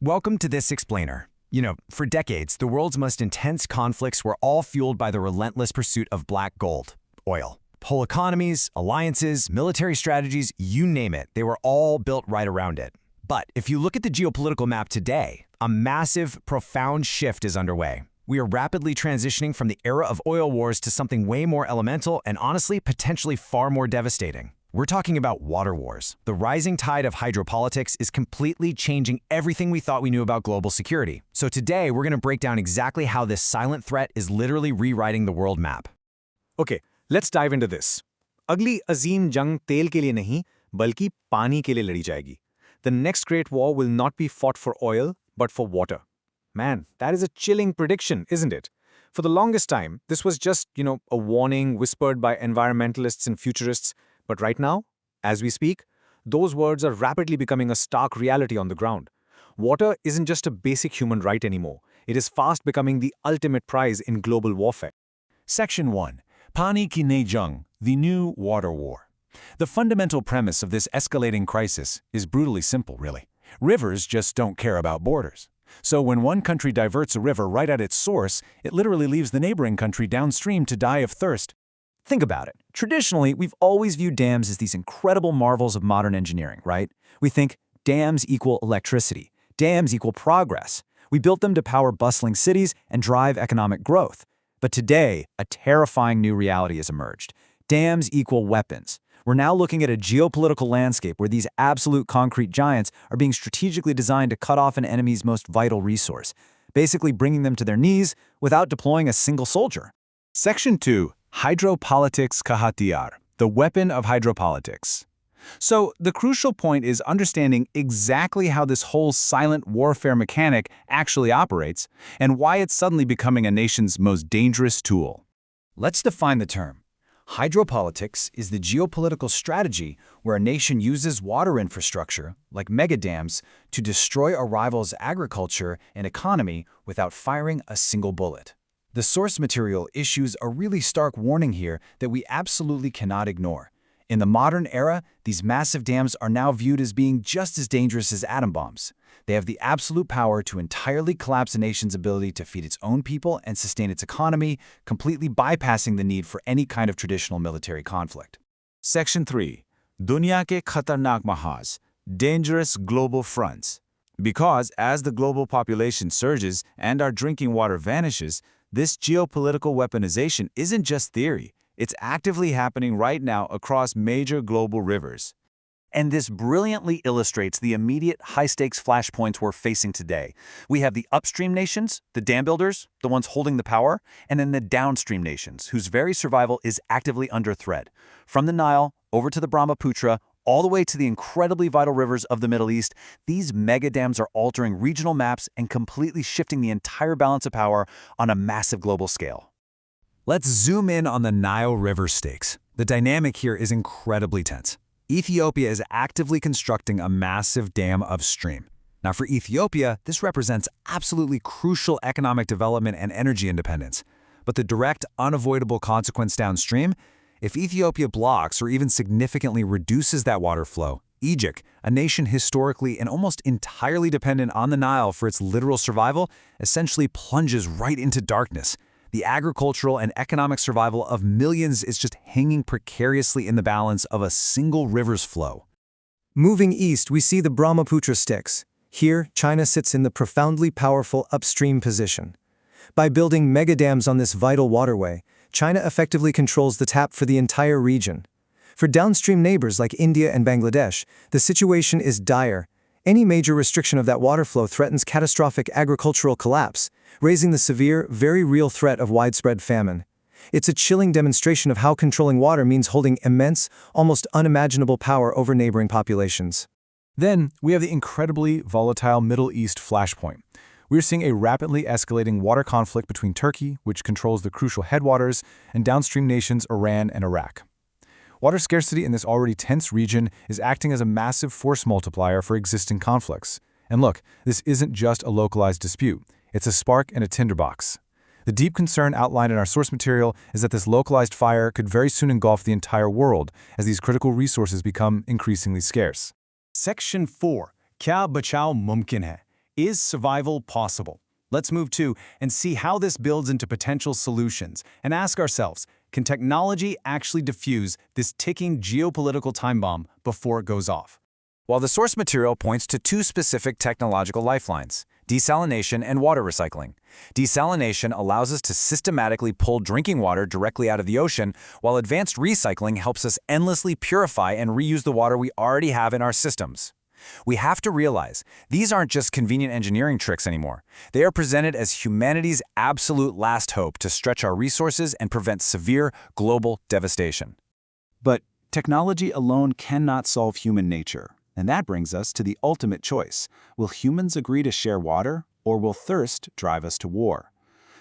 Welcome to this explainer. For decades, the world's most intense conflicts were all fueled by the relentless pursuit of black gold, oil. Whole economies, alliances, military strategies, you name it, they were all built right around it. But if you look at the geopolitical map today, a massive, profound shift is underway. We are rapidly transitioning from the era of oil wars to something way more elemental and honestly, potentially far more devastating. We're talking about water wars. The rising tide of hydropolitics is completely changing everything we thought we knew about global security. So today, we're going to break down exactly how this silent threat is literally rewriting the world map. Okay, let's dive into this. Agli azim jang tel ke liye nahi, balki paani ke liye ladi jayegi. The next great war will not be fought for oil, but for water. Man, that is a chilling prediction, isn't it? For the longest time, this was just, a warning whispered by environmentalists and futurists. But right now, as we speak, those words are rapidly becoming a stark reality on the ground. Water isn't just a basic human right anymore. It is fast becoming the ultimate prize in global warfare. Section 1. Paani ki nahi jang, the new water war. The fundamental premise of this escalating crisis is brutally simple, really. Rivers just don't care about borders. So when one country diverts a river right at its source, it literally leaves the neighboring country downstream to die of thirst. Think about it. Traditionally, we've always viewed dams as these incredible marvels of modern engineering, right? We think dams equal electricity, dams equal progress. We built them to power bustling cities and drive economic growth. But today, a terrifying new reality has emerged. Dams equal weapons. We're now looking at a geopolitical landscape where these absolute concrete giants are being strategically designed to cut off an enemy's most vital resource, basically bringing them to their knees without deploying a single soldier. Section 2. Hydropolitics ka hatiyar, the weapon of hydropolitics. So the crucial point is understanding exactly how this whole silent warfare mechanic actually operates and why it's suddenly becoming a nation's most dangerous tool. Let's define the term. Hydropolitics is the geopolitical strategy where a nation uses water infrastructure, like megadams, to destroy a rival's agriculture and economy without firing a single bullet. The source material issues a really stark warning here that we absolutely cannot ignore. In the modern era, these massive dams are now viewed as being just as dangerous as atom bombs. They have the absolute power to entirely collapse a nation's ability to feed its own people and sustain its economy, completely bypassing the need for any kind of traditional military conflict. Section 3. Duniya ke khatarnak mahaz, dangerous global fronts. Because as the global population surges and our drinking water vanishes, this geopolitical weaponization isn't just theory. It's actively happening right now across major global rivers. And this brilliantly illustrates the immediate high-stakes flashpoints we're facing today. We have the upstream nations, the dam builders, the ones holding the power, and then the downstream nations, whose very survival is actively under threat. From the Nile over to the Brahmaputra, all the way to the incredibly vital rivers of the Middle East, these megadams are altering regional maps and completely shifting the entire balance of power on a massive global scale. Let's zoom in on the Nile River stakes. The dynamic here is incredibly tense. Ethiopia is actively constructing a massive dam upstream. Now for Ethiopia, this represents absolutely crucial economic development and energy independence. But the direct, unavoidable consequence downstream, if Ethiopia blocks or even significantly reduces that water flow, Egypt, a nation historically and almost entirely dependent on the Nile for its literal survival, essentially plunges right into darkness. The agricultural and economic survival of millions is just hanging precariously in the balance of a single river's flow. Moving east, we see the Brahmaputra sticks. Here, China sits in the profoundly powerful upstream position. By building megadams on this vital waterway, China effectively controls the tap for the entire region. For downstream neighbors like India and Bangladesh, the situation is dire. Any major restriction of that water flow threatens catastrophic agricultural collapse, raising the severe, very real threat of widespread famine. It's a chilling demonstration of how controlling water means holding immense, almost unimaginable power over neighboring populations. Then we have the incredibly volatile Middle East flashpoint. We're seeing a rapidly escalating water conflict between Turkey, which controls the crucial headwaters, and downstream nations Iran and Iraq. Water scarcity in this already tense region is acting as a massive force multiplier for existing conflicts. And look, this isn't just a localized dispute. It's a spark in a tinderbox. The deep concern outlined in our source material is that this localized fire could very soon engulf the entire world as these critical resources become increasingly scarce. Section 4. Kya bachao mumkin hai? Is survival possible? Let's move to and see how this builds into potential solutions and ask ourselves, can technology actually defuse this ticking geopolitical time bomb before it goes off? While the source material points to two specific technological lifelines, desalination and water recycling. Desalination allows us to systematically pull drinking water directly out of the ocean, while advanced recycling helps us endlessly purify and reuse the water we already have in our systems. We have to realize these aren't just convenient engineering tricks anymore. They are presented as humanity's absolute last hope to stretch our resources and prevent severe global devastation. But technology alone cannot solve human nature. And that brings us to the ultimate choice. Will humans agree to share water, or will thirst drive us to war?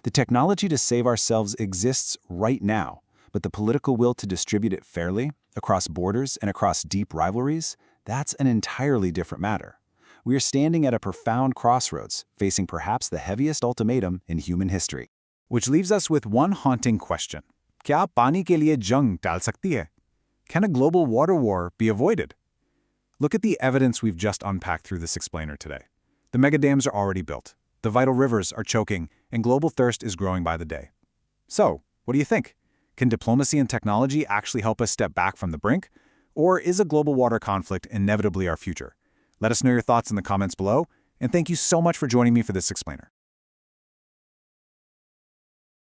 The technology to save ourselves exists right now, but the political will to distribute it fairly, across borders and across deep rivalries, that's an entirely different matter. We are standing at a profound crossroads, facing perhaps the heaviest ultimatum in human history. Which leaves us with one haunting question. क्या पानी के लिए जंग टाल सकती है? Can a global water war be avoided? Look at the evidence we've just unpacked through this explainer today. The megadams are already built, the vital rivers are choking, and global thirst is growing by the day. So, what do you think? Can diplomacy and technology actually help us step back from the brink? Or is a global water conflict inevitably our future? Let us know your thoughts in the comments below, and thank you so much for joining me for this explainer.